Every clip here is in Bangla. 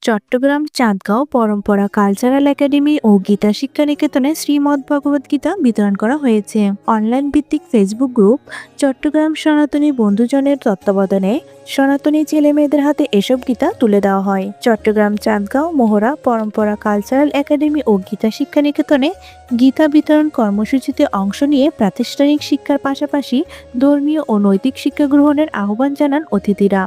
চট্টগ্রাম চাঁদগাঁও পরম্পরা কালচারাল একাডেমি ও গীতা শিক্ষা নিকেতনে শ্রীমদ্ ভগবদ গীতা বিতরণ করা হয়েছে। অনলাইন ভিত্তিক ফেসবুক গ্রুপ চট্টগ্রাম সনাতনী বন্ধুজনের তত্ত্বাবধানে সনাতনী ছেলে মেয়েদের হাতে এসব গীতা তুলে দেওয়া হয়। চট্টগ্রাম চাঁদগাঁও মোহরা পরম্পরা কালচারাল একাডেমি ও গীতা শিক্ষা নিকেতনে গীতা বিতরণ কর্মসূচিতে অংশ নিয়ে প্রাতিষ্ঠানিক শিক্ষার পাশাপাশি ধর্মীয় ও নৈতিক শিক্ষা গ্রহণের আহ্বান জানান অতিথিরা।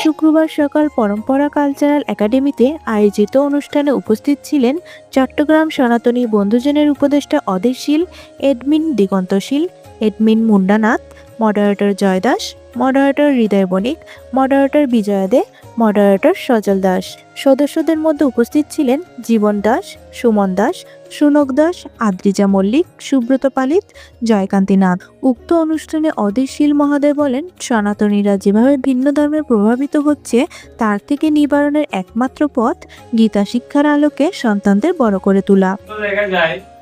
শুক্রবার সকাল পরম্পরা কালচারাল একাডেমিতে আয়োজিত অনুষ্ঠানে উপস্থিত ছিলেন চট্টগ্রাম সনাতনী বন্ধুজনের উপদেষ্টা অধীরশীল, এডমিন দিগন্তশীল, এডমিন মুন্ডানাথ, মডারেটর জয় দাস, মডারেটর হৃদয় বণিক, মডারেটর বিজয়া দে, মডারেটর সজল দাস। সদস্যদের মধ্যে উপস্থিত ছিলেন জীবন দাস, সুমন দাস, সুনক দাস, আদ্রিজা মল্লিক, সুব্রত পালিত, জয়কান্তি নাথ। উক্ত অনুষ্ঠানে অধীরশীল মহোদয় বলেন, সনাতনীরা যেভাবে ভিন্ন ধর্মে প্রভাবিত হচ্ছে তার থেকে নিবারণের একমাত্র পথ গীতা শিক্ষার আলোকে সন্তানদের বড় করে তোলা।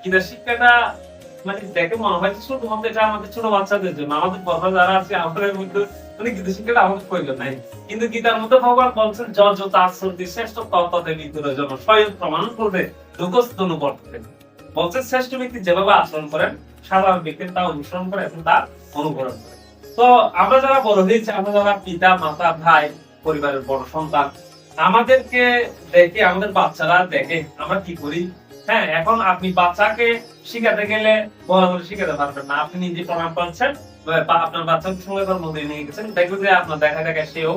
গীতা শিক্ষাটা মানে দেখে মনে হয় শুধুমাত্র এটা আমাদের ছোট বাচ্চাদের জন্য, আমাদের বড় যারা আছে আমাদের মধ্যে মানে গীতা শিক্ষাটা আমাদের প্রয়োজন নাই। কিন্তু গীতার মধ্যে ভগবান বলছেন যত আশ্রতি শ্রেষ্ঠ তত্ত্বতে মৃত্যুর জন্য স্বয়ং প্রমাণ করবে দুঃখস্তনু বর্ততে। বলছে শ্রেষ্ঠ ব্যক্তি যেভাবে আচরণ করেন সাধারণ ব্যক্তি তা অনুসরণ করে এবং তা অনুকরণ করে। তো আমরা যারা বড় হয়েছি, আমরা যারা পিতা মাতা ভাই পরিবারের বড় সন্তান, আমাদেরকে দেখে আমাদের বাচ্চারা দেখে আমরা কি করি। হ্যাঁ, এখন আপনি বাচ্চাকে শিখাতে গেলে বড় করে শিখাতে পারবেন না। আপনি নিজে প্রমাণ পাচ্ছেন, আপনার বাচ্চাকে সময় মধ্যে নিয়ে গেছেন, দেখবেন যে আপনার দেখা দেখা সেও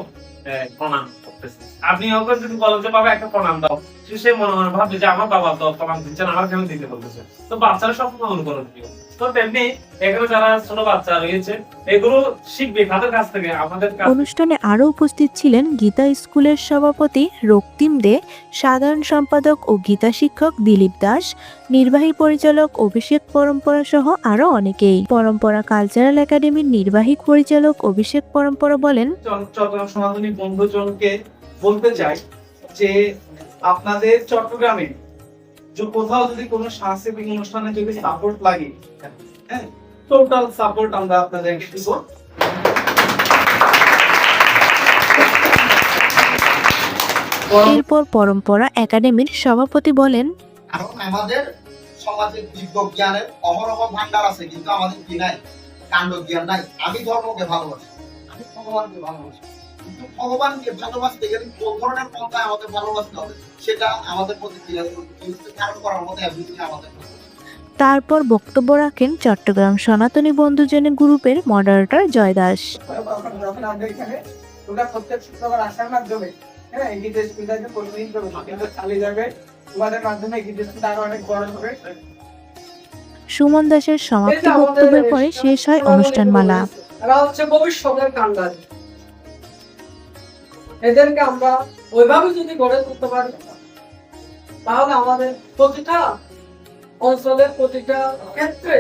প্রণাম করতেছে। আপনি ওকে যদি বলেন যে বাবা একটা প্রণাম দাও, সে মনে মনে ভাববে যে আমার বাবা তো প্রণাম দিচ্ছেন, আমার কেন দিতে বলতেছে। তো বাচ্চারা সবসময় অনুকরণ প্রিয়। তো তেমনি এখানে যারা ছোট বাচ্চা রয়েছে এগুলো শিখবে তাদের কাছ থেকে, আমাদের কাছ। অনুষ্ঠানে আরো উপস্থিত ছিলেন গীতা স্কুলের সভাপতি রক্তিম দে, সাধারণ সম্পাদক ও গীতা শিক্ষক দিলীপ দাস, নির্বাহী পরিচালক অভিষেক পরম্পরা সহ আরো অনেকেই। পরম্পরা কালচারাল একাডেমির নির্বাহী পরিচালক অভিষেক পরম্পরা বলেন, চট্টগ্রাম সনাতনী বন্ধুজনকে বলতে চাই যে আপনাদের চট্টগ্রামে যে কোথাও যদি কোনো সাংস্কৃতিক অনুষ্ঠানে যদি সাপোর্ট লাগে, হ্যাঁ, টোটাল সাপোর্ট আমরা আপনাদেরকে দিব। এরপর পরম্পরা একাডেমির সভাপতি বলেন, কারণ আমাদের সমাজে দিব্য জ্ঞানের অহরহ ভান্ডার আছে, কিন্তু আমাদের কি নাই? কাণ্ড জ্ঞান নাই। আমি ধর্মকে ভালোবাসি, আমি ভগবানকে ভালোবাসি, কিন্তু ভগবানকে ভালোবাসতে গেলে কোন ধরনের পন্থায় আমাদের ভালোবাসতে হবে সেটা আমাদের প্রতি ধারণ করার মতো অ্যাবিলিটি আমাদের। তারপর বক্তব্য রাখেন চট্টগ্রাম সনাতনী বন্ধুজনের গ্রুপের মডারেটর জয় দাস। প্রত্যেক শুক্রবার আসার মাধ্যমে সুমন দাসের সমাপ্তি বক্তব্যের পরে শেষ হয় অনুষ্ঠানমালা। এরা হচ্ছে ভবিষ্যতের কান্ডারি। এদেরকে আমরা ওইভাবে যদি গড়ে তুলতে পারি তাহলে আমাদের প্রতিটা অঞ্চলের প্রতিটা ক্ষেত্রে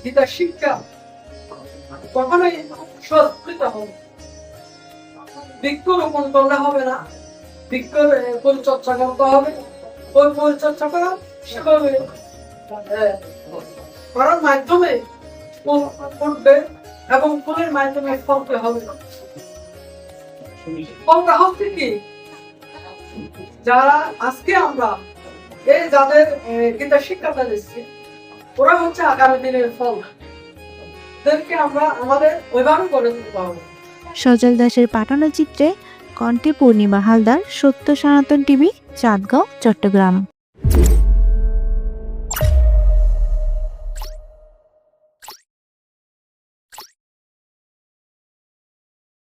গীতা শিক্ষা কখনোই সংস্কৃত হবে। বৃক্ষরোপণ করলে হবে না, বৃক্ষ পরিচর্যা করতে হবে। ওই পরিচর্যা করার মাধ্যমে ফুটবে এবং ফুলের মাধ্যমে ফলতে হবে। ফলটা হচ্ছে কি, যারা আজকে আমরা এই যাদের গীতা শিক্ষাটা দিচ্ছি ওরা হচ্ছে আগামী দিনের ফল। ওদেরকে আমরা আমাদের ওইভাবে করে তুলতে হবে। সজল দাসের পাঠানো চিত্রে কণ্ঠে পূর্ণিমা হালদার, সত্য সনাতন টিভি, চাঁদগাঁও, চট্টগ্রাম।